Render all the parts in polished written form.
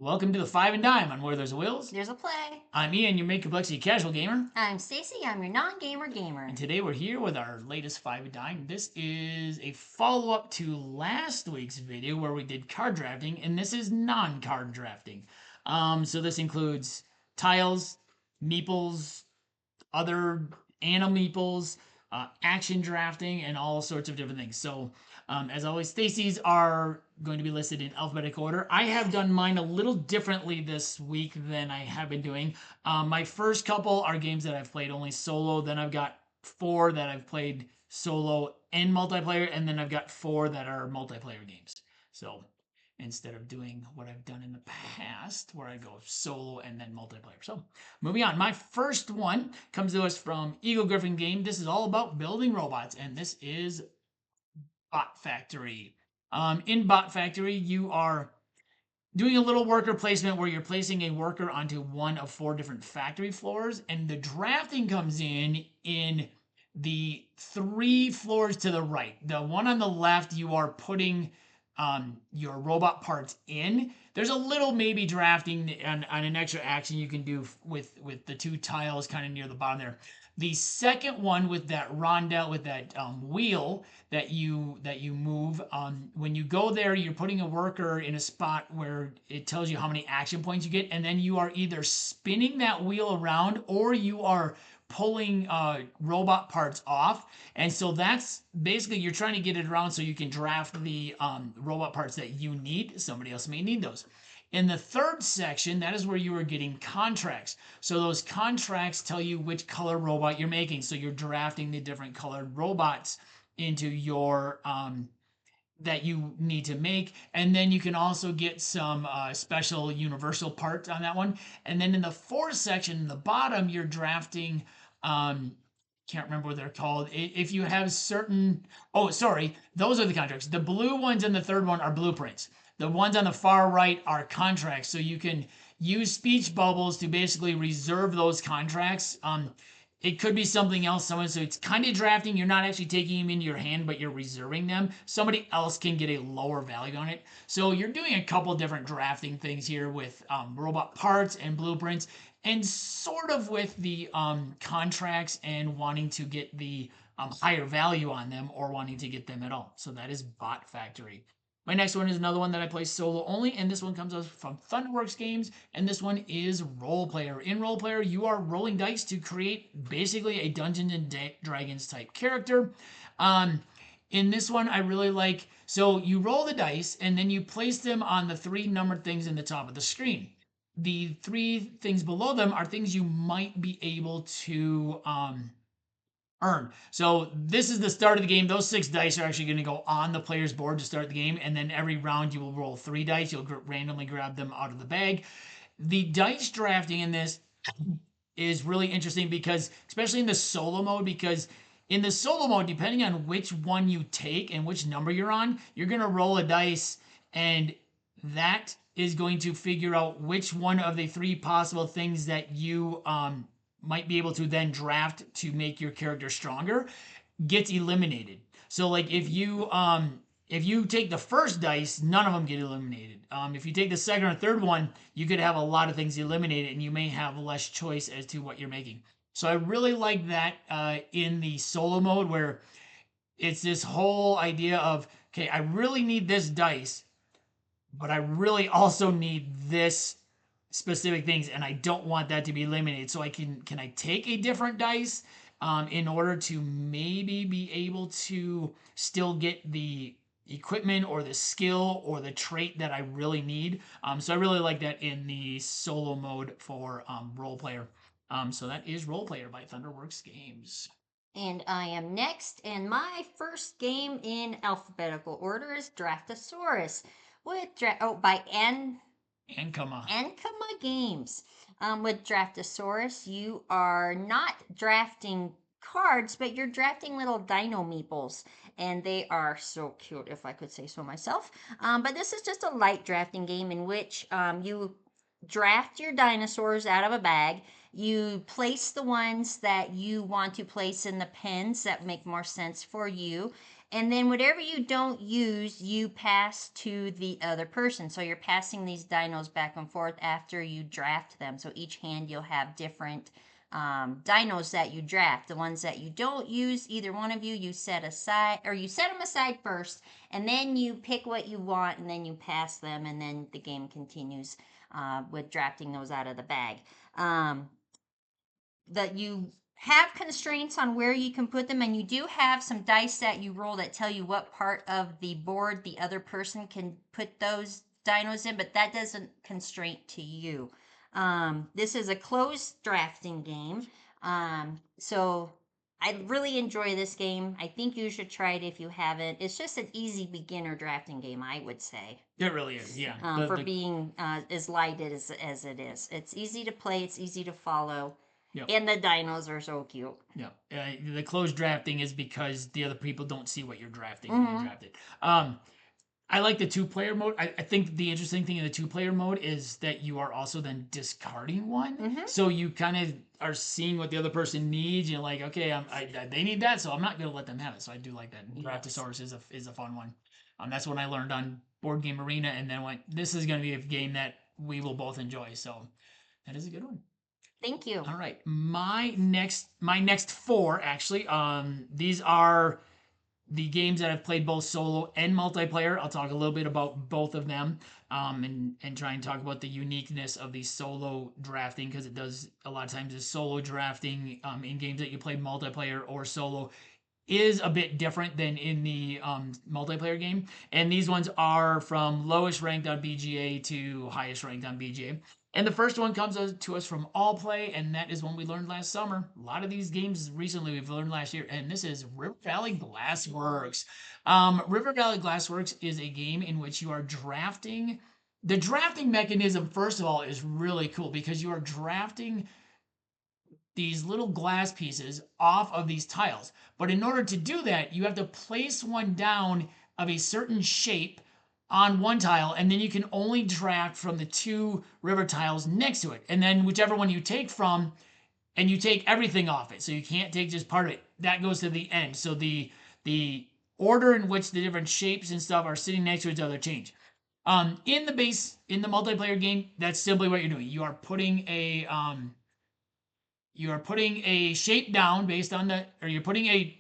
Welcome to the Five and Dime on Where There's Wills. There's a play. I'm Ian, your mid-complexity casual gamer. I'm Stacey, I'm your non-gamer gamer. And today we're here with our latest Five and Dime. This is a follow-up to last week's video where we did card drafting, and this is non-card drafting. So this includes tiles, meeples, other Animeeples, action drafting, and all sorts of different things. So, as always, Stacey's are going to be listed in alphabetical order. I have done mine a little differently this week than I have been doing. My first couple are games that I've played only solo. Then I've got 4 that I've played solo and multiplayer, and then I've got 4 that are multiplayer games. So instead of doing what I've done in the past where I go solo and then multiplayer. So moving on, my first one comes to us from Eagle Griffin Game. This is all about building robots, and this is Bot Factory. In Bot Factory, you are doing a little worker placement where you're placing a worker onto one of 4 different factory floors, and the drafting comes in the 3 floors to the right. The one on the left, you are putting your robot parts in. There's a little maybe drafting on an extra action you can do with the 2 tiles kind of near the bottom there. The second one with that rondel, with that wheel that you move, when you go there, you're putting a worker in a spot where it tells you how many action points you get, and then you are either spinning that wheel around or you are pulling robot parts off. And so that's basically, you're trying to get it around so you can draft the robot parts that you need. Somebody else may need those. In the third section, that is where you are getting contracts. So those contracts tell you which color robot you're making. So you're drafting the different colored robots into your that you need to make. And then you can also get some special universal parts on that one. And then in the fourth section, in the bottom, you're drafting, can't remember what they're called. If you have certain, oh, sorry, those are the contracts. The blue ones in the third one are blueprints. The ones on the far right are contracts. So you can use speech bubbles to basically reserve those contracts. It could be something else. So it's kind of drafting. You're not actually taking them into your hand, but you're reserving them. Somebody else can get a lower value on it. So you're doing a couple different drafting things here with robot parts and blueprints, and sort of with the contracts and wanting to get the higher value on them or wanting to get them at all. So that is Bot Factory. My next one is another one that I play solo only, and this one comes from Thunderworks Games, and this one is Role Player. In Role Player, you are rolling dice to create basically a Dungeons and Dragons type character. In this one, I really like, so you roll the dice, and then you place them on the 3 numbered things in the top of the screen. The 3 things below them are things you might be able to earn. So this is the start of the game. Those 6 dice are actually going to go on the player's board to start the game, and then every round you will roll 3 dice. You'll randomly grab them out of the bag. The dice drafting in this is really interesting because, especially in the solo mode, because in the solo mode, depending on which one you take and which number you're on, you're going to roll a dice, and that is going to figure out which one of the 3 possible things that you might be able to then draft to make your character stronger gets eliminated. So like if you take the first dice, none of them get eliminated. If you take the second or third one, you could have a lot of things eliminated, and you may have less choice as to what you're making. So I really like that in the solo mode, where it's this whole idea of, okay, I really need this dice, but I really also need this specific things, and I don't want that to be eliminated. So can I take a different dice in order to maybe be able to still get the equipment or the skill or the trait that I really need. So I really like that in the solo mode for Role Player. So that is Role Player by Thunderworks Games. And I am next, and my first game in alphabetical order is Draftosaurus by Ankama Games. With Draftosaurus, you are not drafting cards, but you're drafting little dino meeples, and they are so cute, if I could say so myself. But this is just a light drafting game in which you draft your dinosaurs out of a bag. You place the ones that you want to place in the pens that make more sense for you. And then whatever you don't use, you pass to the other person. So you're passing these dinos back and forth after you draft them. So each hand you'll have different dinos that you draft. The ones that you don't use, either one of you set aside, or you set them aside first, and then you pick what you want, and then you pass them, and then the game continues with drafting those out of the bag. That you have constraints on where you can put them, and you do have some dice that you roll that tell you what part of the board the other person can put those dinos in, but that doesn't constrain to you. This is a closed drafting game, so I really enjoy this game. I think you should try it if you haven't. It's just an easy beginner drafting game, I would say. It really is, yeah. For being as light as it is. It's easy to play, it's easy to follow. Yep. And the dinos are so cute. Yeah. The closed drafting is because the other people don't see what you're drafting when you draft it. I like the two-player mode. I think the interesting thing in the two-player mode is that you are also then discarding one. So you kind of are seeing what the other person needs. You're like, okay, they need that, so I'm not going to let them have it. So I do like that. Draftosaurus is a fun one. That's what I learned on Board Game Arena, and then went, this is going to be a game that we will both enjoy. So that is a good one. Thank you. All right, my next four actually. These are the games that I've played both solo and multiplayer. I'll talk a little bit about both of them, and try and talk about the uniqueness of the solo drafting, because it does a lot of times the solo drafting in games that you play multiplayer or solo is a bit different than in the multiplayer game. And these ones are from lowest ranked on BGA to highest ranked on BGA. And the first one comes to us from All Play, and that is one we learned last summer. A lot of these games recently we've learned last year, and this is River Valley Glassworks. River Valley Glassworks is a game in which you are drafting. The drafting mechanism, first of all, is really cool because you are drafting these little glass pieces off of these tiles. But in order to do that, you have to place one down of a certain shape on one tile, and then you can only draft from the two river tiles next to it. And then whichever one you take from, and you take everything off it, so you can't take just part of it, that goes to the end. So the order in which the different shapes and stuff are sitting next to each other change. In the multiplayer game, that's simply what you're doing. You are putting a shape down based on you're putting a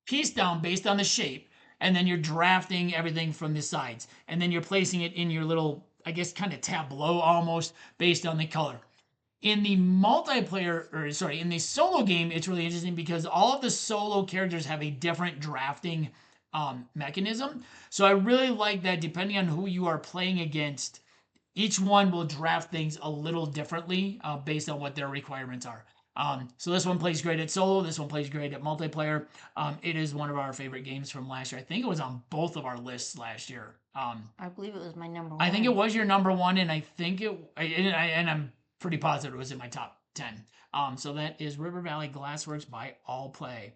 piece down based on the shape, and then you're drafting everything from the sides, and then you're placing it in your little, I guess, kind of tableau almost based on the color. In the in the solo game, it's really interesting because all of the solo characters have a different drafting mechanism. So I really like that depending on who you are playing against, each one will draft things a little differently based on what their requirements are. So this one plays great at solo. This one plays great at multiplayer. It is one of our favorite games from last year. I think it was on both of our lists last year. I believe it was my number one. I think it was your number one, and I think and I'm pretty positive it was in my top 10. So that is River Valley Glassworks by All Play.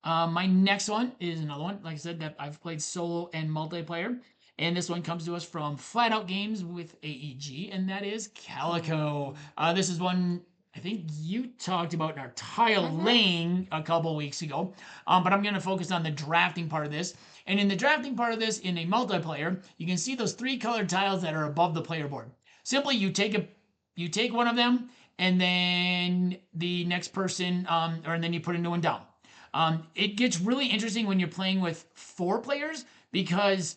My next one is another one, like I said, that I've played solo and multiplayer. And this one comes to us from Flat Out Games with AEG, and that is Calico. This is one I think you talked about in our tile laying a couple weeks ago, but I'm going to focus on the drafting part of this. And in the drafting part of this, in a multiplayer, you can see those three colored tiles that are above the player board. Simply, you take one of them, and then the next person, and then you put a new one down. It gets really interesting when you're playing with 4 players, because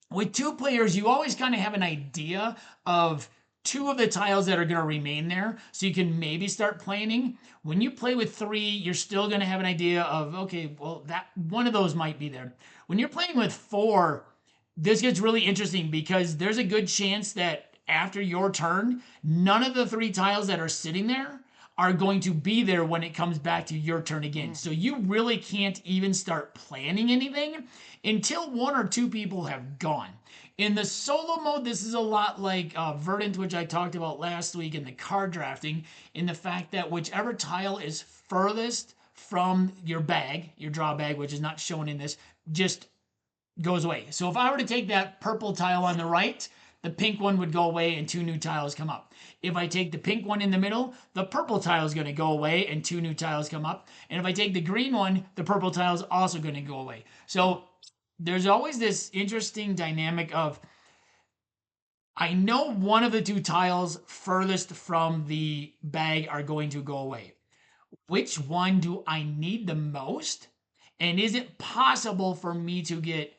with 2 players, you always kind of have an idea of 2 of the tiles that are going to remain there, so you can maybe start planning. When you play with 3, you're still going to have an idea of, okay, well, that one of those might be there. When you're playing with 4, this gets really interesting because there's a good chance that after your turn, none of the 3 tiles that are sitting there are going to be there when it comes back to your turn again. So you really can't even start planning anything until 1 or 2 people have gone. In the solo mode, this is a lot like Verdant, which I talked about last week in the card drafting, in the fact that whichever tile is furthest from your bag, your draw bag, which is not shown in this, just goes away. So if I were to take that purple tile on the right, the pink one would go away and 2 new tiles come up. If I take the pink one in the middle, the purple tile is going to go away and 2 new tiles come up. And if I take the green one, the purple tile is also going to go away. So there's always this interesting dynamic of, I know one of the 2 tiles furthest from the bag are going to go away. Which one do I need the most? And is it possible for me to get,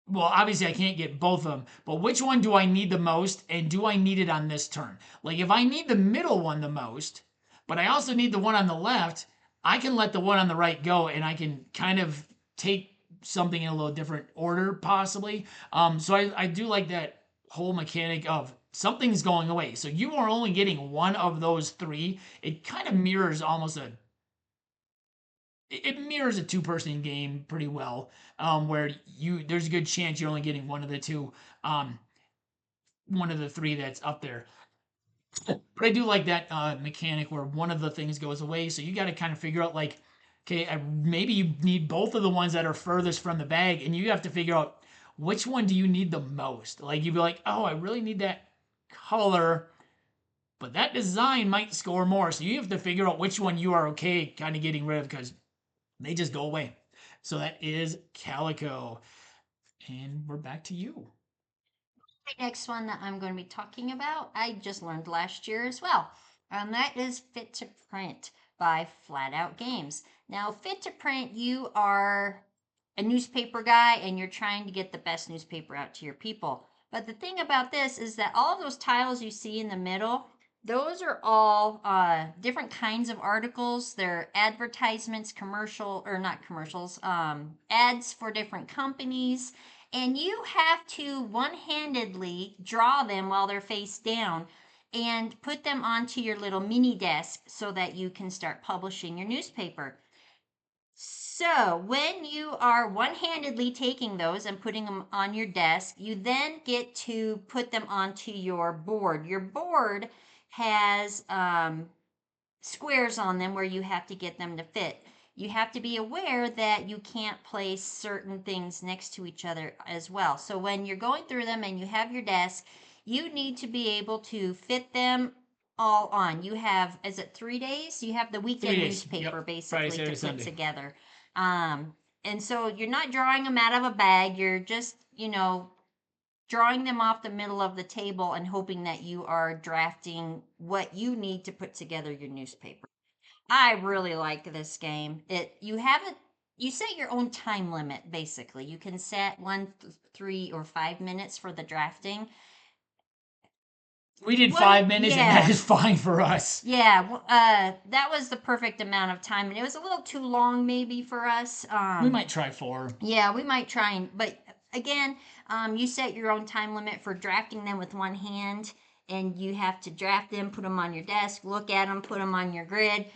well, obviously I can't get both of them, but which one do I need the most, and do I need it on this turn? Like, if I need the middle one the most, but I also need the one on the left, I can let the one on the right go, and I can kind of take something in a little different order, possibly. So I do like that whole mechanic of something's going away. So you are only getting one of those 3. It kind of mirrors almost it mirrors a 2-person game pretty well, where there's a good chance you're only getting one of the 2, one of the 3 that's up there. But I do like that mechanic where one of the things goes away, so you got to kind of figure out, like, okay, maybe you need both of the ones that are furthest from the bag, and you have to figure out which one do you need the most. Like, you'd be like, oh, I really need that color, but that design might score more, so you have to figure out which one you are okay kind of getting rid of, because they just go away. So that is Calico. And we're back to you. The next one that I'm going to be talking about, I just learned last year as well. That is Fit to Print by Flat Out Games. Now, Fit to Print, you are a newspaper guy and you're trying to get the best newspaper out to your people. But the thing about this is that all of those tiles you see in the middle, those are all different kinds of articles. They're advertisements, commercial, or not commercials, ads for different companies. And you have to one-handedly draw them while they're face down and put them onto your little mini desk so that you can start publishing your newspaper. So when you are one-handedly taking those and putting them on your desk, you then get to put them onto your board. Your board has squares on them where you have to get them to fit. You have to be aware that you can't place certain things next to each other as well. So when you're going through them and you have your desk, you need to be able to fit them all on. You have, is it 3 days? You have the weekend newspaper, yep, basically, Friday, Saturday, to put Sunday together. And so you're not drawing them out of a bag. You're just, drawing them off the middle of the table and hoping that you are drafting what you need to put together your newspaper. I really like this game. You set your own time limit, basically. You can set 1, 3, or 5 minutes for the drafting. We did 5 minutes, yeah, and that is fine for us. Yeah, that was the perfect amount of time, and it was a little too long maybe for us. We might try 4. Yeah, we might try, but again, you set your own time limit for drafting them with one hand, and you have to draft them, put them on your desk, look at them, put them on your grid.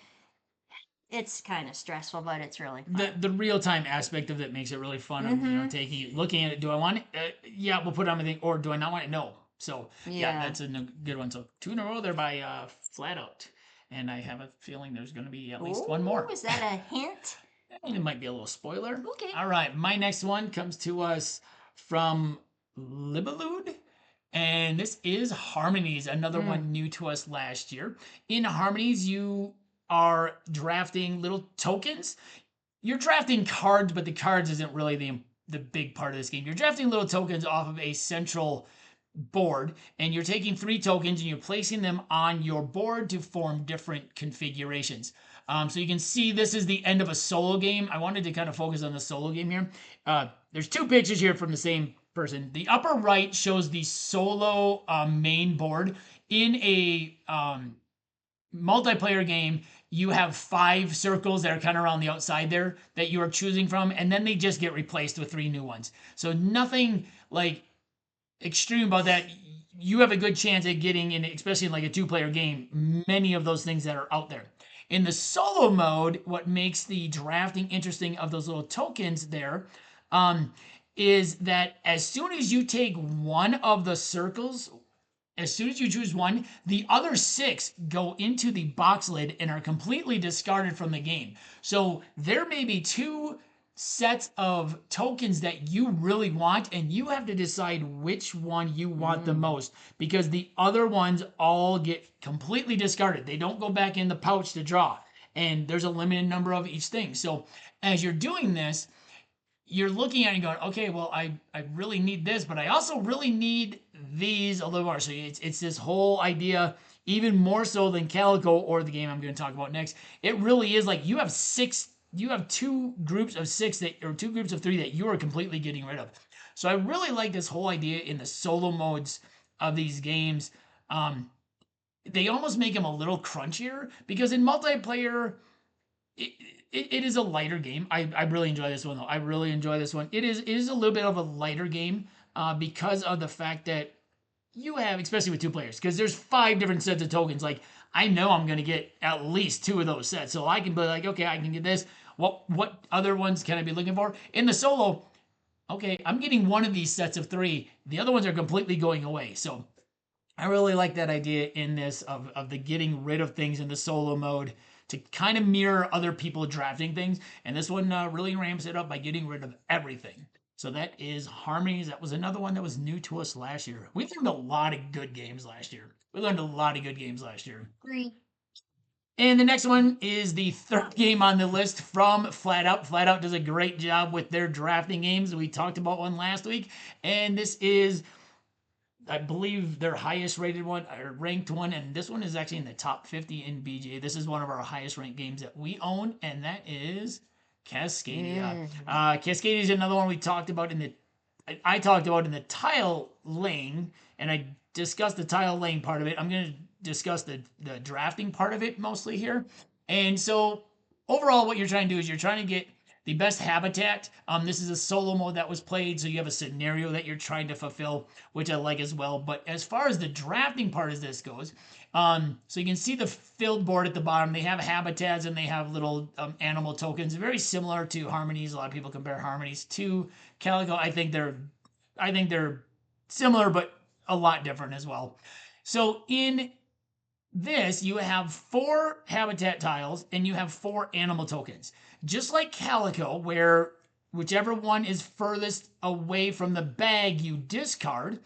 It's kind of stressful, but it's really fun. The real-time aspect of it makes it really fun. Mm-hmm. Looking at it. Do I want it? Yeah, we'll put it on my thing. Or do I not want it? No. So yeah, that's a good one. So 2 in a row there by Flat Out, and I have a feeling there's going to be at least one more. Is that a hint? It might be a little spoiler. Okay. All right, my next one comes to us from Libellude. And this is Harmonies, another one new to us last year. In Harmonies, you are drafting little tokens. You're drafting cards, but the cards isn't really the big part of this game. You're drafting little tokens off of a central board, and you're taking 3 tokens and you're placing them on your board to form different configurations. So you can see this is the end of a solo game. I wanted to kind of focus on the solo game here. There's 2 pictures here from the same person. The upper right shows the solo main board. In a multiplayer game, you have 5 circles that are kind of around the outside there that you are choosing from, and then they just get replaced with 3 new ones. So nothing like extreme about that. You have a good chance at getting in, especially in like a 2-player game, many of those things that are out there. In the solo mode, what makes the drafting interesting of those little tokens there is that as soon as you take one of the circles, as soon as you choose one, the other 6 go into the box lid and are completely discarded from the game. So there may be 2 sets of tokens that you really want, and you have to decide which one you want the most, because the other ones all get completely discarded. They don't go back in the pouch to draw, and there's a limited number of each thing. So as you're doing this, you're looking at it and going, okay, well, I really need this, but I also really need these a little more. So it's this whole idea, even more so than Calico or the game I'm going to talk about next. It really is like you have two groups of six that, or two groups of three that you are completely getting rid of. So I really like this whole idea in the solo modes of these games. They almost make them a little crunchier, because in multiplayer, it, it is a lighter game. I really enjoy this one though. I really enjoy this one. It is a little bit of a lighter game, because of the fact that you have, especially with two players, because there's 5 different sets of tokens. Like, I know I'm gonna get at least 2 of those sets, so I can be like, okay, I can get this. What other ones can I be looking for in the solo? Okay, I'm getting one of these sets of 3. The other ones are completely going away. So I really like that idea in this of the getting rid of things in the solo mode to kind of mirror other people drafting things. And this one really ramps it up by getting rid of everything. So that is Harmonies. That was another one that was new to us last year. We learned a lot of good games last year. Agree. And the next one is the third game on the list from Flat Out. Flat Out does a great job with their drafting games. We talked about one last week. And this is, I believe, their highest rated one or ranked one, and this one is actually in the top 50 in BGA. This is one of our highest ranked games that we own, and that is Cascadia. Cascadia is another one we talked about in the I talked about in the tile laying, and I discussed the tile laying part of it. I'm going to discuss the drafting part of it mostly here. And so overall, what you're trying to do is you're trying to get the best habitat. This is a solo mode that was played, so you have a scenario that you're trying to fulfill, which I like as well. But as far as the drafting part of this goes, so you can see the filled board at the bottom. They have habitats and they have little animal tokens, very similar to Harmonies. A lot of people compare Harmonies to Calico. I think they're similar, but a lot different as well. So in this, you have 4 habitat tiles and you have 4 animal tokens. Just like Calico, where whichever one is furthest away from the bag you discard.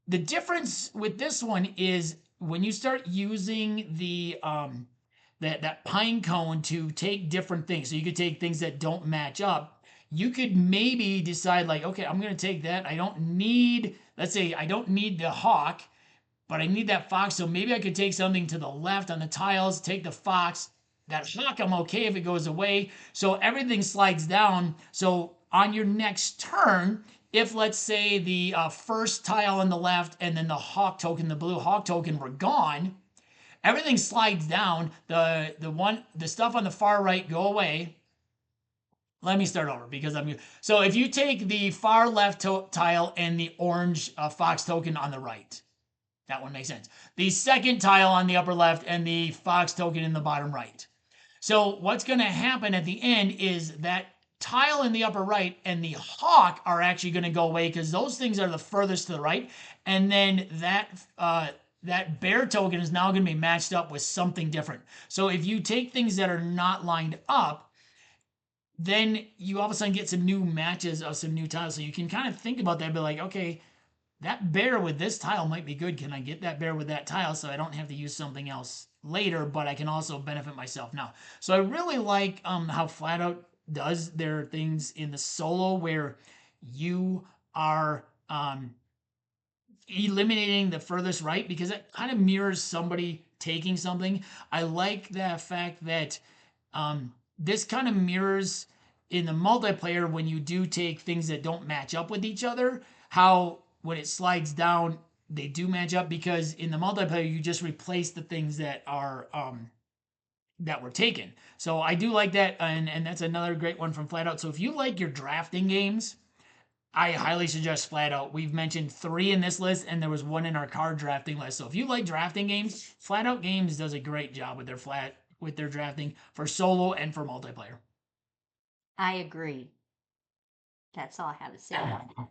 The difference with this one is when you start using the that pine cone to take different things. So you could take things that don't match up. You could maybe decide like, okay, I'm going to take that. I don't need, let's say I don't need the hawk, but I need that fox. So maybe I could take something to the left on the tiles, take the fox. That hawk, I'm okay if it goes away. So everything slides down. So on your next turn, if let's say the first tile on the left and then the hawk token, the blue hawk token were gone, everything slides down. The stuff on the far right go away. Let me start over because so if you take the far left tile and the orange fox token on the right, that one makes sense. The second tile on the upper left and the fox token in the bottom right. So what's going to happen at the end is that tile in the upper right and the hawk are actually going to go away because those things are the furthest to the right. And then that bear token is now going to be matched up with something different. So if you take things that are not lined up, then you all of a sudden get some new matches of some new tiles. So you can kind of think about that and be like, okay, that bear with this tile might be good. Can I get that bear with that tile so I don't have to use something else later, but I can also benefit myself now? So I really like how Flat Out does their things in the solo where you are eliminating the furthest right, because it kind of mirrors somebody taking something. I like the fact that this kind of mirrors in the multiplayer when you do take things that don't match up with each other, how when it slides down, they do match up, because in the multiplayer, you just replace the things that are that were taken. So I do like that, and that's another great one from Flat Out. So if you like your drafting games, I highly suggest Flat Out. We've mentioned 3 in this list, and there was 1 in our card drafting list. So if you like drafting games, Flat Out Games does a great job with their drafting for solo and for multiplayer. I agree. That's all I have to say about that.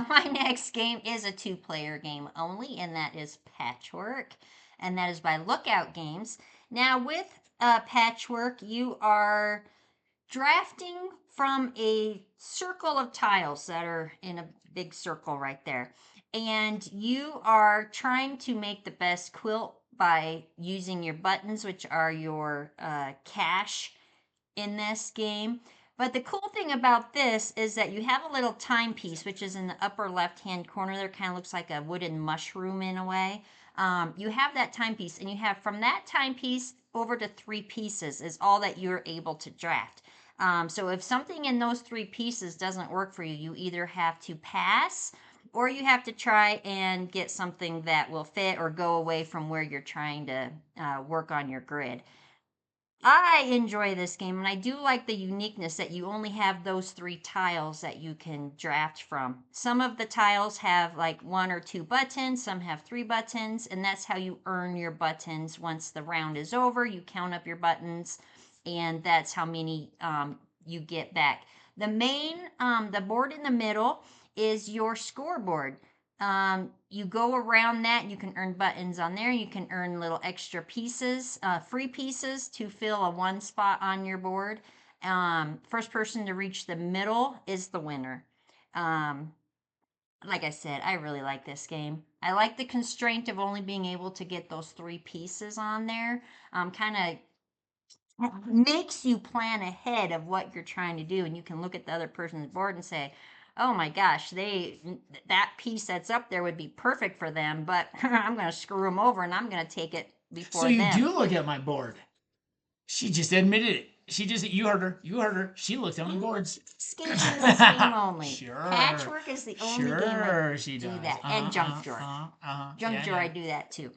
My next game is a 2-player game only, and that is Patchwork, and that is by Lookout Games. Now, with Patchwork, you are drafting from a circle of tiles that are in a big circle right there. And you are trying to make the best quilt by using your buttons, which are your cash in this game. But the cool thing about this is that you have a little timepiece, which is in the upper left hand corner there, kind of looks like a wooden mushroom in a way. You have that timepiece, and you have from that timepiece over to 3 pieces is all that you're able to draft. So if something in those 3 pieces doesn't work for you, you either have to pass or you have to try and get something that will fit or go away from where you're trying to work on your grid. I enjoy this game, and I do like the uniqueness that you only have those 3 tiles that you can draft from. Some of the tiles have like 1 or 2 buttons, some have 3 buttons, and that's how you earn your buttons. Once the round is over, you count up your buttons, and that's how many you get back. The board in the middle is your scoreboard. You go around that and you can earn buttons on there. You can earn little extra pieces, free pieces to fill a 1 spot on your board. First person to reach the middle is the winner. Like I said, I really like this game. I like the constraint of only being able to get those 3 pieces on there. Kind of makes you plan ahead of what you're trying to do, and you can look at the other person's board and say, oh my gosh, that piece that's up there would be perfect for them, but I'm going to screw them over and I'm going to take it So before you them. do look at my board. She just admitted it. She just, you heard her. You heard her. She looked at my boards. Escaping this game only. Sure. Patchwork is the only game I she do does. that. And Junk Drawer. Junk Drawer, I do that too.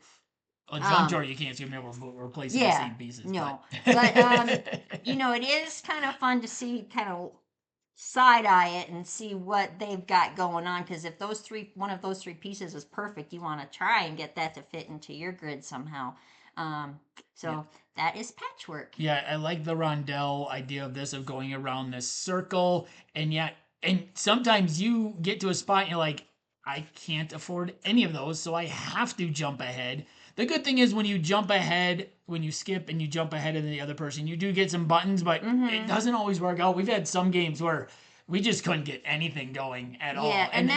Well, Junk Drawer, you can't see them. We're replacing the same pieces. No. But, it is kind of fun to see, kind of side eye it and see what they've got going on, because if one of those 3 pieces is perfect, you want to try and get that to fit into your grid somehow. That is patchwork. Yeah, I like the Rondel idea of this, of going around this circle, and sometimes you get to a spot and you're like, I can't afford any of those, so I have to jump ahead. The good thing is when you jump ahead, when you skip and you jump ahead of the other person, you do get some buttons, but it doesn't always work out. We've had some games where we just couldn't get anything going at all. Yeah, and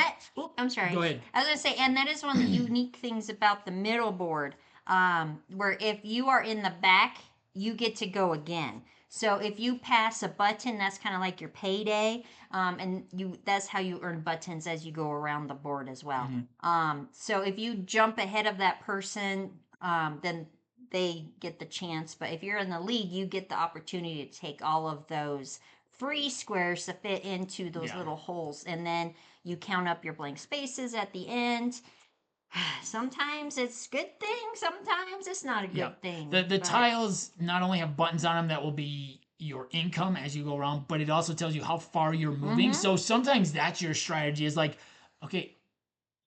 I'm sorry. Go ahead. I was going to say, and that is one of the unique things about the middle board, where if you are in the back, you get to go again. So if you pass a button, that's kind of like your payday, and that's how you earn buttons as you go around the board as well. So if you jump ahead of that person, then they get the chance. But if you're in the lead, you get the opportunity to take all of those free squares to fit into those little holes, and then you count up your blank spaces at the end. Sometimes it's a good thing, sometimes it's not a good thing. The tiles not only have buttons on them that will be your income as you go around, but it also tells you how far you're moving. So sometimes that's your strategy, is like, okay,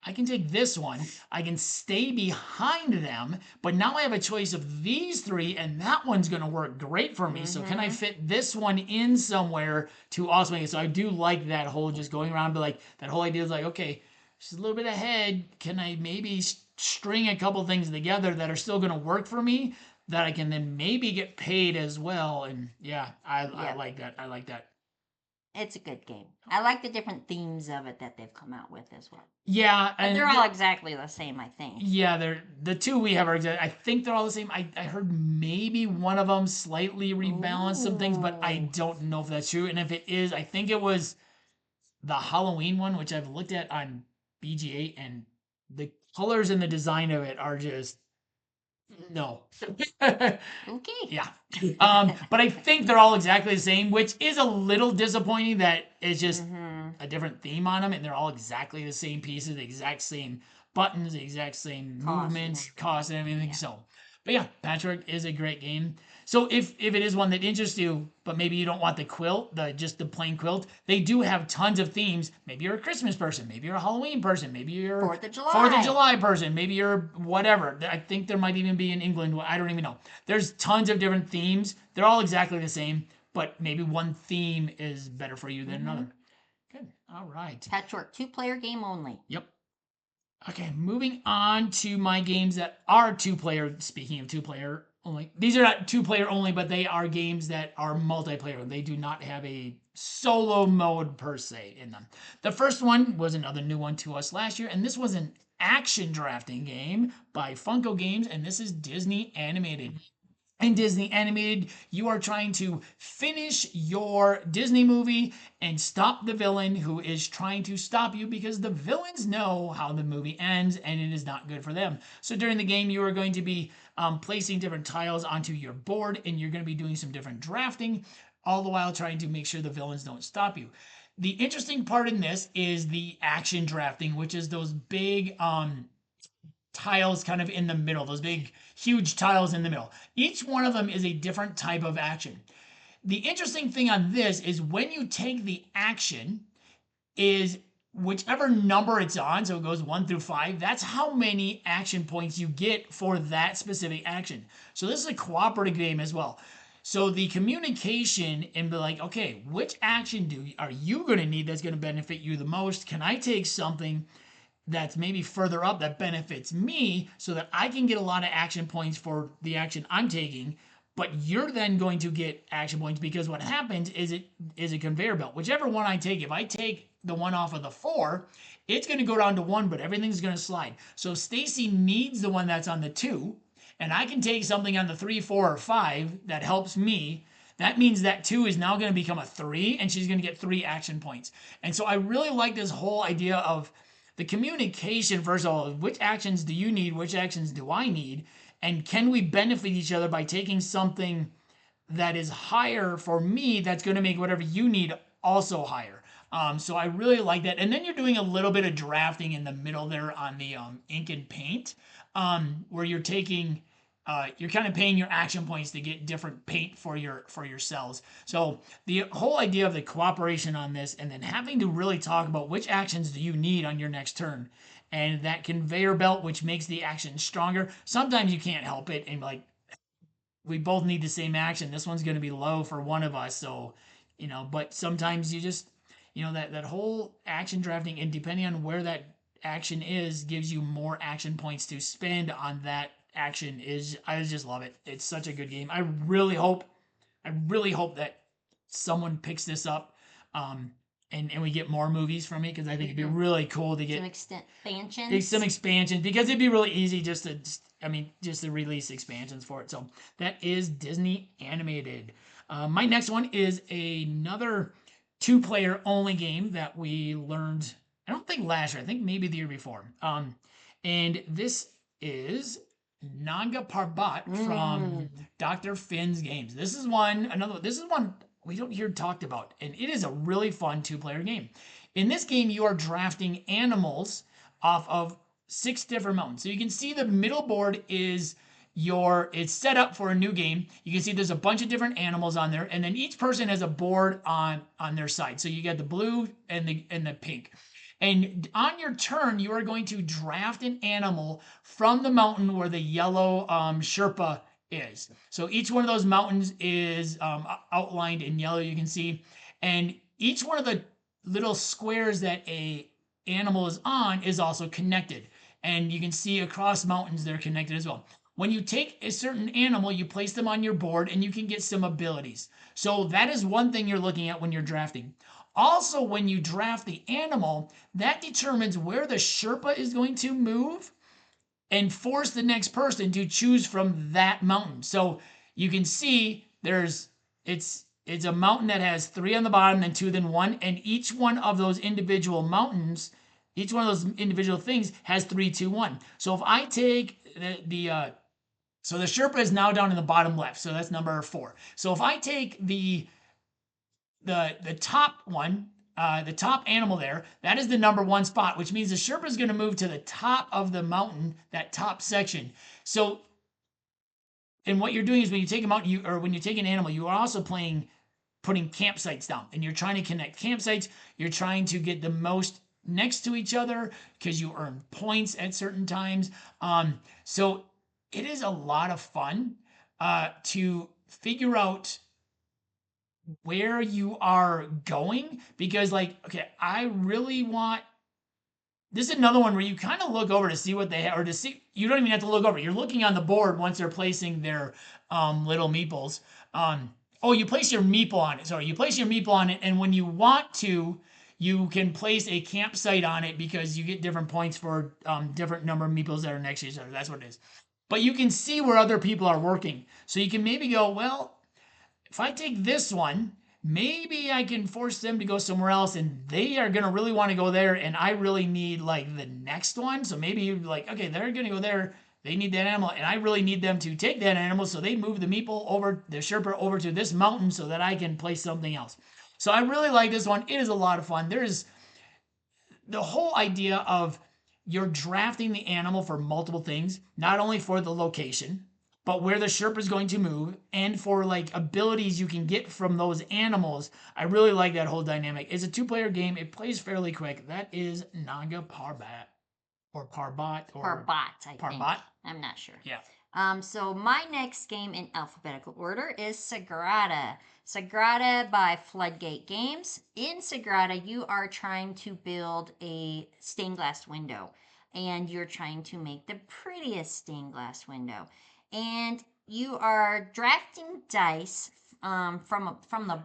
I can take this one, I can stay behind them, but now I have a choice of these 3, and that one's going to work great for me. So can I fit this one in somewhere to also make it? So I do like that whole just going around, but like that whole idea is like, okay, just a little bit ahead. Can I maybe string a couple things together that are still going to work for me, that I can then maybe get paid as well? And I like that. I like that. It's a good game. I like the different themes of it that they've come out with as well. Yeah, but they're all exactly the same, I think. Yeah, they're the 2 we have are exactly. I think they're all the same. I heard maybe one of them slightly rebalanced some things, but I don't know if that's true. And if it is, I think it was the Halloween one, which I've looked at on BGA, and the colors and the design of it are just no. Okay. Yeah. But I think they're all exactly the same, which is a little disappointing that it's just a different theme on them, and they're all exactly the same pieces, the exact same buttons, the exact same movements, costs, and everything. Yeah. So, but yeah, Patchwork is a great game. So if it is one that interests you, but maybe you don't want the quilt, just the plain quilt, they do have tons of themes. Maybe you're a Christmas person, maybe you're a Halloween person, maybe you're 4th of July person, maybe you're whatever. I think there might even be in England, I don't even know. There's tons of different themes. They're all exactly the same, but maybe one theme is better for you than another. Good. All right. Patchwork, 2-player game only. Yep. Okay, moving on to my games that are 2-player. Speaking of 2-player, only. These are not 2-player only, but they are games that are multiplayer. They do not have a solo mode per se in them. The first one was another new one to us last year, and this was an action drafting game by Funko Games, and this is Disney animated. In Disney animated, you are trying to finish your Disney movie and stop the villain who is trying to stop you, because the villains know how the movie ends and it is not good for them. So during the game, you are going to be placing different tiles onto your board, and you're going to be doing some different drafting, all the while trying to make sure the villains don't stop you. The interesting part in this is the action drafting, which is those big tiles kind of in the middle, those big, huge tiles in the middle. Each one of them is a different type of action. The interesting thing on this is when you take the action, is whichever number it's on, so it goes 1 through 5, that's how many action points you get for that specific action. So this is a cooperative game as well. So the communication and be like, okay, which action are you going to need that's going to benefit you the most? Can I take something that's maybe further up that benefits me so that I can get a lot of action points for the action I'm taking, but you're then going to get action points, because what happens is it is a conveyor belt. Whichever one I take, if I take the one off of the 4, it's going to go down to 1, but everything's going to slide. So Stacey needs the one that's on the 2, and I can take something on the 3, 4, or 5 that helps me. That means that 2 is now going to become a 3, and she's going to get 3 action points. And so I really like this whole idea of the communication, first of all, which actions do you need? Which actions do I need? And can we benefit each other by taking something that is higher for me that's going to make whatever you need also higher? So I really like that. And then you're doing a little bit of drafting in the middle there on the ink and paint, where you're kind of paying your action points to get different paint for your cells. So the whole idea of the cooperation on this, and then having to really talk about which actions do you need on your next turn, and that conveyor belt, which makes the action stronger. Sometimes you can't help it, and like, we both need the same action. This one's going to be low for one of us, so But sometimes you just, that whole action drafting, and depending on where that action is, gives you more action points to spend on that action. I just love it. It's such a good game. I really hope that someone picks this up, and we get more movies from it, because I think it'd be really cool to get some expansions, because it'd be really easy just to release expansions for it. So that is Disney animated. My next one is another 2-player only game that we learned, I don't think last year, I think maybe the year before. And this is Nanga Parbat from Dr. Finn's Games. This is one we don't hear talked about, and it is a really fun 2-player game. In this game, you are drafting animals off of 6 different mountains. So you can see the middle board is it's set up for a new game. You can see there's a bunch of different animals on there, and then each person has a board on their side. So you got the blue and the pink. And on your turn, you are going to draft an animal from the mountain where the yellow Sherpa is. So each one of those mountains is outlined in yellow, you can see. And each one of the little squares that a animal is on is also connected. And you can see across mountains they're connected as well. When you take a certain animal, you place them on your board, and you can get some abilities. So that is one thing you're looking at when you're drafting. Also, when you draft the animal, that determines where the Sherpa is going to move and force the next person to choose from that mountain. So you can see it's a mountain that has 3 on the bottom, then 2, then 1, and each one of those individual mountains, each one of those individual things has 3, 2, 1. So if I take so the Sherpa is now down in the bottom left, so that's number 4. So if I take the top one, the top animal there, that is the number 1 spot, which means the Sherpa is going to move to the top of the mountain, that top section. So, and what you're doing is when you take a mountain, or when you take an animal, you are also putting campsites down, and you're trying to connect campsites. You're trying to get the most next to each other, because you earn points at certain times. So it is a lot of fun to figure out where you are going, because, like, okay, I really want this is another one where you kind of look over to see what they have, or to see, you don't even have to look over. You're looking on the board once they're placing their little meeples. Oh, you place your meeple on it. Sorry, you place your meeple on it, and when you want to, you can place a campsite on it because you get different points for different number of meeples that are next to each other. That's what it is. But you can see where other people are working. So you can maybe go, well, if I take this one, maybe I can force them to go somewhere else, and they are going to really want to go there, and I really need like the next one. So maybe you're like, okay, they're going to go there. They need that animal, and I really need them to take that animal. So they move the meeple over, the Sherpa over to this mountain so that I can place something else. So I really like this one. It is a lot of fun. There's the whole idea of you're drafting the animal for multiple things, not only for the location, but where the Sherpa is going to move, and for like abilities you can get from those animals. I really like that whole dynamic. It's a 2-player game. It plays fairly quick. That is Naga Parbat or Parbat or Parbat, I think. Parbat. I'm not sure. Yeah. So my next game in alphabetical order is Sagrada. Sagrada by Floodgate Games. In Sagrada, you are trying to build a stained glass window, and you're trying to make the prettiest stained glass window. And you are drafting dice from the.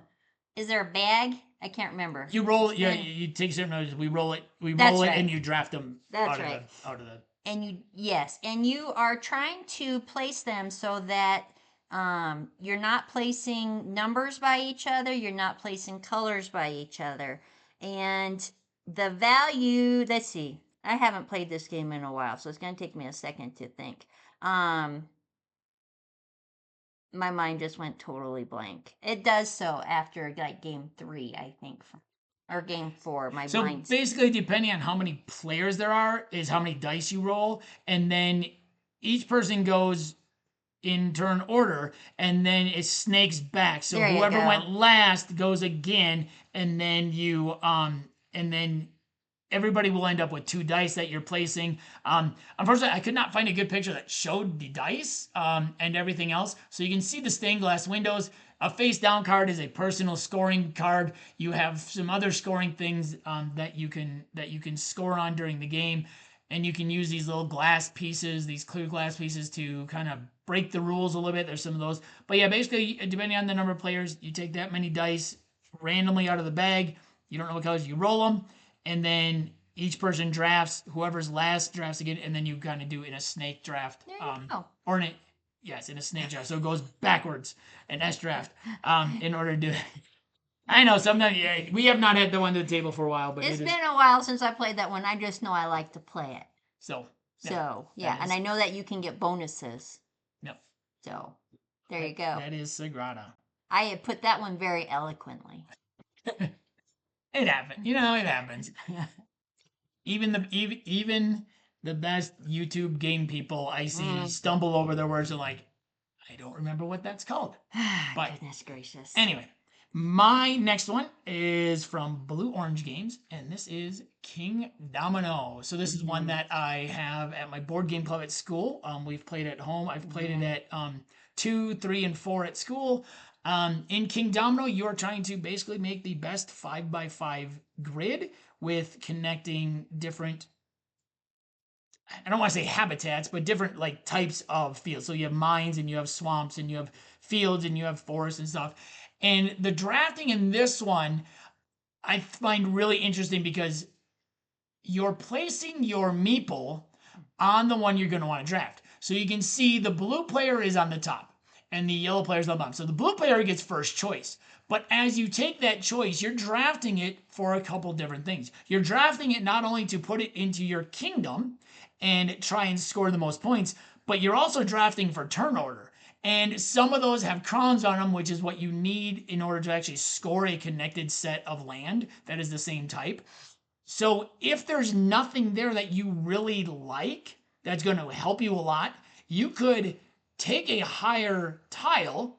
Is there a bag? I can't remember. You roll it. Yeah, you take certain notes. We roll it. That's right. And you draft them. That's right. Out of the. And you are trying to place them so that you're not placing numbers by each other, you're not placing colors by each other, and the value. Let's see. I haven't played this game in a while, so it's going to take me a second to think. My mind just went totally blank. It does so after like game 3, I think, or game 4. So basically, depending on how many players there are, is how many dice you roll, and then each person goes in turn order, and then it snakes back. So whoever went last goes again, and then everybody will end up with 2 dice that you're placing. Unfortunately, I could not find a good picture that showed the dice and everything else. So you can see the stained glass windows. A face down card is a personal scoring card. You have some other scoring things that you can score on during the game, and you can use these little glass pieces, these clear glass pieces, to kind of break the rules a little bit. There's some of those, but yeah, basically depending on the number of players, you take that many dice randomly out of the bag. You don't know what colors, you roll them, and then each person drafts. Whoever's last drafts again, and then you kind of do in a snake draft, or in a snake draft. So it goes backwards, an S draft, in order to. I know sometimes we have not had the one to the table for a while, but it's been a while since I played that one. I just know I like to play it. So and I know that you can get bonuses. No. So there you go. That is Sagrada. I had put that one very eloquently. It happened. It happens. Even the best YouTube game people I see stumble over their words and like, I don't remember what that's called. But goodness gracious. Anyway, my next one is from Blue Orange Games, and this is King Domino. So this is one that I have at my board game club at school. We've played it at home. I've played it at 2, 3, and 4 at school. In King Domino, you are trying to basically make the best 5x5 grid with connecting different, I don't want to say habitats, but different like types of fields. So you have mines, and you have swamps, and you have fields, and you have forests and stuff. And the drafting in this one, I find really interesting because you're placing your meeple on the one you're going to want to draft. So you can see the blue player is on the top, and the yellow player is on the bottom. So the blue player gets first choice. But as you take that choice, you're drafting it for a couple different things. You're drafting it not only to put it into your kingdom and try and score the most points, but you're also drafting for turn order. And some of those have crowns on them, which is what you need in order to actually score a connected set of land that is the same type. So if there's nothing there that you really like that's going to help you a lot, you could take a higher tile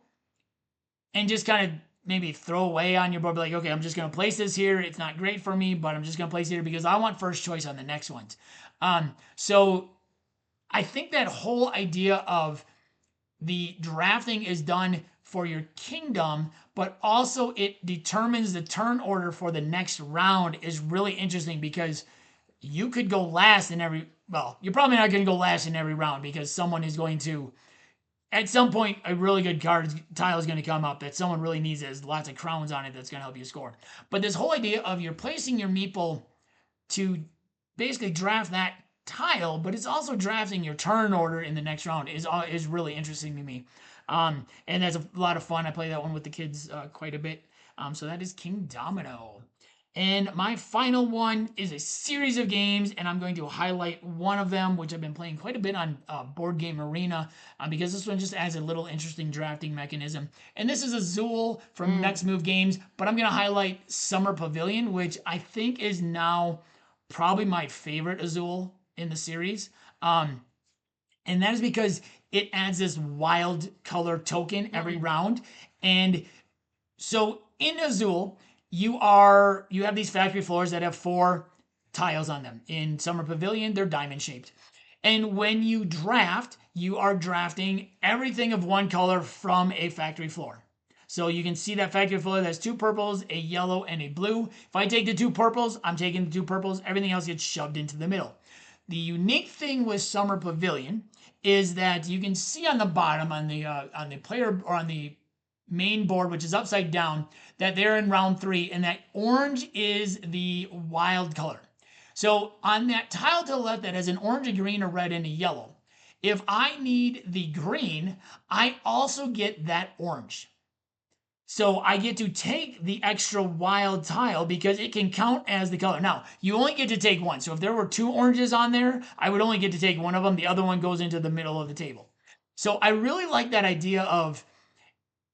and just kind of maybe throw away on your board, be like, okay, I'm just going to place this here. It's not great for me, but I'm just going to place it here because I want first choice on the next ones. So I think that whole idea of the drafting is done for your kingdom, but also it determines the turn order for the next round is really interesting because you could go last in every. Well, you're probably not going to go last in every round because someone is going to. At some point, a really good card tile is going to come up that someone really needs. That has lots of crowns on it that's going to help you score. But this whole idea of you're placing your meeple to basically draft that tile, but it's also drafting your turn order in the next round is really interesting to me. And that's a lot of fun. I play that one with the kids quite a bit. So that is King Domino. And my final one is a series of games, and I'm going to highlight one of them, which I've been playing quite a bit on Board Game Arena, because this one just adds a little interesting drafting mechanism. And this is Azul from Next Move Games, but I'm going to highlight Summer Pavilion, which I think is now probably my favorite Azul in the series. And that is because it adds this wild color token every round. And so in Azul, you have these factory floors that have 4 tiles on them. In Summer Pavilion, they're diamond shaped. And when you draft, you are drafting everything of one color from a factory floor. So you can see that factory floor that's 2 purples, a yellow, and a blue. If I take the 2 purples, I'm taking the 2 purples. Everything else gets shoved into the middle. The unique thing with Summer Pavilion is that you can see on the bottom on the player or on the main board, which is upside down, that they're in round 3, and that orange is the wild color. So on that tile to the left that has an orange, a green, a red, and a yellow, if I need the green, I also get that orange. So I get to take the extra wild tile because it can count as the color. Now, you only get to take one. So if there were 2 oranges on there, I would only get to take one of them. The other one goes into the middle of the table. So I really like that idea of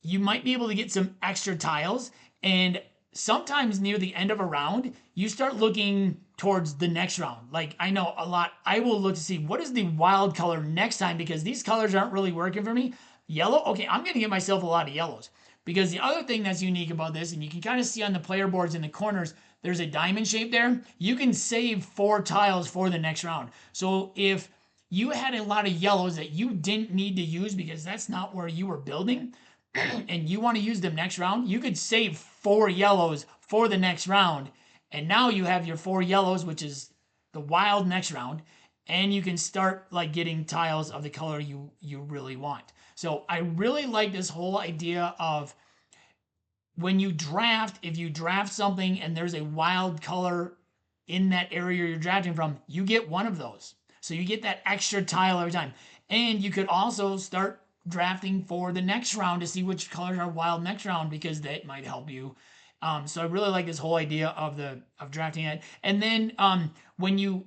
you might be able to get some extra tiles, and sometimes near the end of a round, you start looking towards the next round. Like, I know a lot, I will look to see what is the wild color next time because these colors aren't really working for me. Yellow, okay, I'm going to get myself a lot of yellows. Because the other thing that's unique about this, and you can kind of see on the player boards in the corners, there's a diamond shape there. You can save 4 tiles for the next round. So if you had a lot of yellows that you didn't need to use because that's not where you were building, and you want to use them next round, you could save 4 yellows for the next round. And now you have your 4 yellows, which is the wild next round, and you can start like getting tiles of the color you really want. So I really like this whole idea of when you draft, if you draft something and there's a wild color in that area you're drafting from, you get one of those. So you get that extra tile every time. And you could also start drafting for the next round to see which colors are wild next round because that might help you. So I really like this whole idea of drafting it. And then when you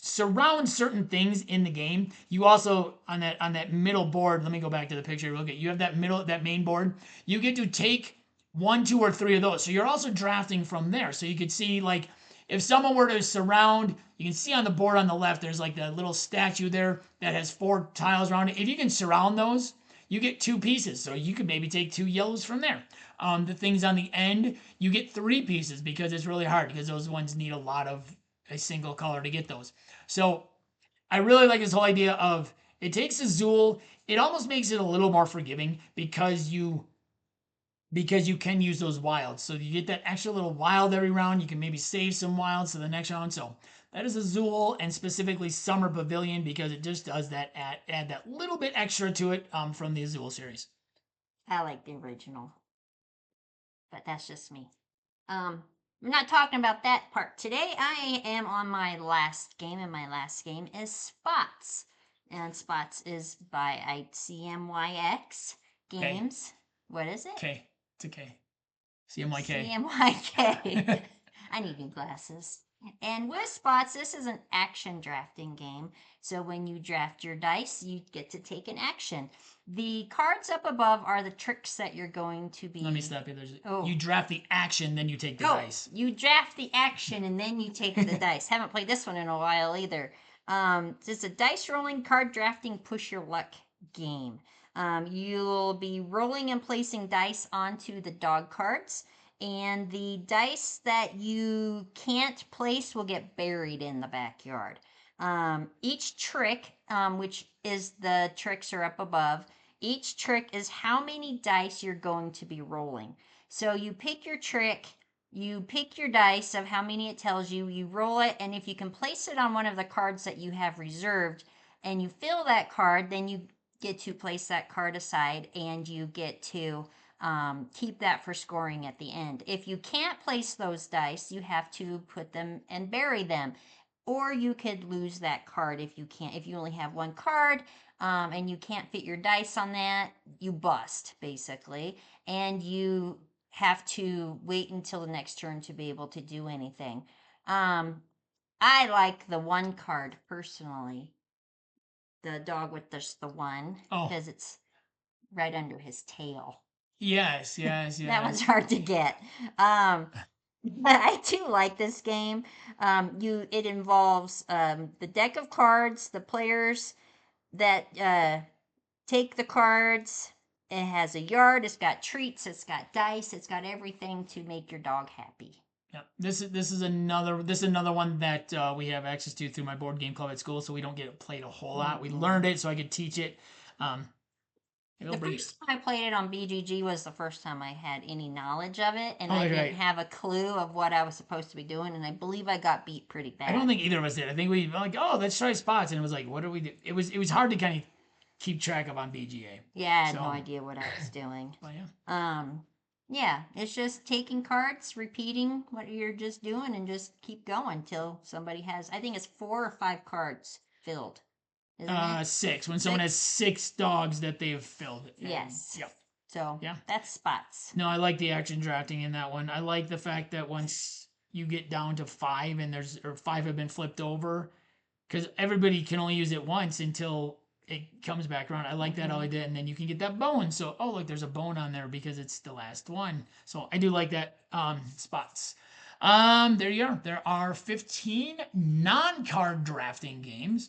surround certain things in the game, you also on that middle board. Let me go back to the picture real quick. You have that main board. You get to take 1, 2, or 3 of those. So you're also drafting from there. So you could see like if someone were to surround, you can see on the board on the left, there's like that little statue there that has 4 tiles around it. If you can surround those, you get 2 pieces. So you could maybe take 2 yellows from there. The things on the end, you get 3 pieces because it's really hard because those ones need a lot of a single color to get those. So I really like this whole idea of it takes Azul, it almost makes it a little more forgiving because you can use those wilds. So you get that extra little wild every round. You can maybe save some wilds to the next round. So that is Azul and specifically Summer Pavilion because it just does that add that little bit extra to it from the Azul series. I like the original, but that's just me. We're not talking about that part today. I am on my last game, and my last game is Spots. And Spots is by ICMYX Games. K. What is it? K. It's a K. CMYK. CMYK. I need new glasses. And with Spots, this is an action drafting game. So when you draft your dice, you get to take an action. The cards up above are the tricks that you're going to be... Let me stop you. You draft the action, then you take the dice. You draft the action, and then you take the dice. Haven't played this one in a while either. It's a dice rolling, card drafting, push your luck game. You'll be rolling and placing dice onto the dog cards. And the dice that you can't place will get buried in the backyard. Each trick, which is the tricks are up above, each trick is how many dice you're going to be rolling. So you pick your trick, You pick your dice of how many it tells you, you roll it, and if you can place it on one of the cards that you have reserved and you fill that card, then you get to place that card aside and you get to keep that for scoring at the end. If you can't place those dice, you have to put them and bury them. Or you could lose that card if you can't. If you only have one card and you can't fit your dice on that, you bust basically, and you have to wait until the next turn to be able to do anything. I like the one card personally, the dog with just the one, Oh, because it's right under his tail. yes, yes, That one's yes. hard to get. But I do like this game. It involves the deck of cards, the players that take the cards. It has a yard. It's got treats. It's got dice. It's got everything to make your dog happy. Yeah, this is another one that we have access to through my board game club at school, so we don't get it played a whole lot. We learned it so I could teach it. Maybe The I'll bring it. first time I played it on BGG was the first time I had any knowledge of it, and Oh, I that's didn't right. have a clue of what I was supposed to be doing, and I believe I got beat pretty I don't bad. think either of us did. I think we were like, oh, let's try spots, and it was like, what do we do? It was hard to kind of keep track of on BGA. Yeah, I had no So, idea what I was doing. but yeah. Yeah, it's just taking cards, repeating what you're just doing, and just keep going till somebody has. I think it's 4 or 5 cards filled, isn't it? 6. When someone has 6 dogs that they've filled. And, Yes. yep. So Yeah. that's spots. No, I like the action drafting in that one. I like the fact that once you get down to 5 and 5 have been flipped over, because everybody can only use it once until it comes back around. I like that how I did, and then you can get that bone. So, oh look, there's a bone on there because it's the last one. So I do like that spots. There you are. There are 15 non-card drafting games.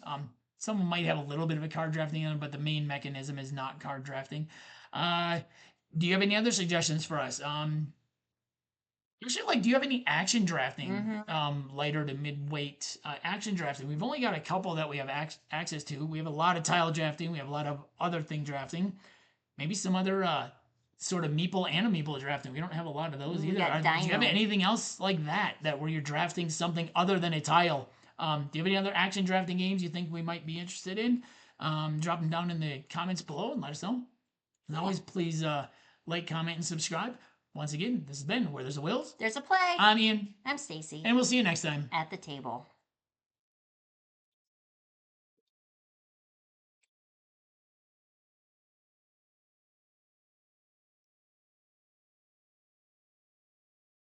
Some of them might have a little bit of a card drafting in them, but the main mechanism is not card drafting. Uh, do you have any other suggestions for us? Actually, do you have any action drafting, lighter to mid-weight action drafting? We've only got a couple that we have access to. We have a lot of tile drafting. We have a lot of other thing drafting. Maybe some other sort of meeple Animeeple drafting. We don't have a lot of those We either. got Do you have Dino. anything else like that where you're drafting something other than a tile? Do you have any other action drafting games you think we might be interested in? Drop them down in the comments below and let us know. As always, please like, comment, and subscribe. Once again, this has been Where There's a Wills. There's a play. I'm Ian, I'm Stacey and we'll see you next time. at the table.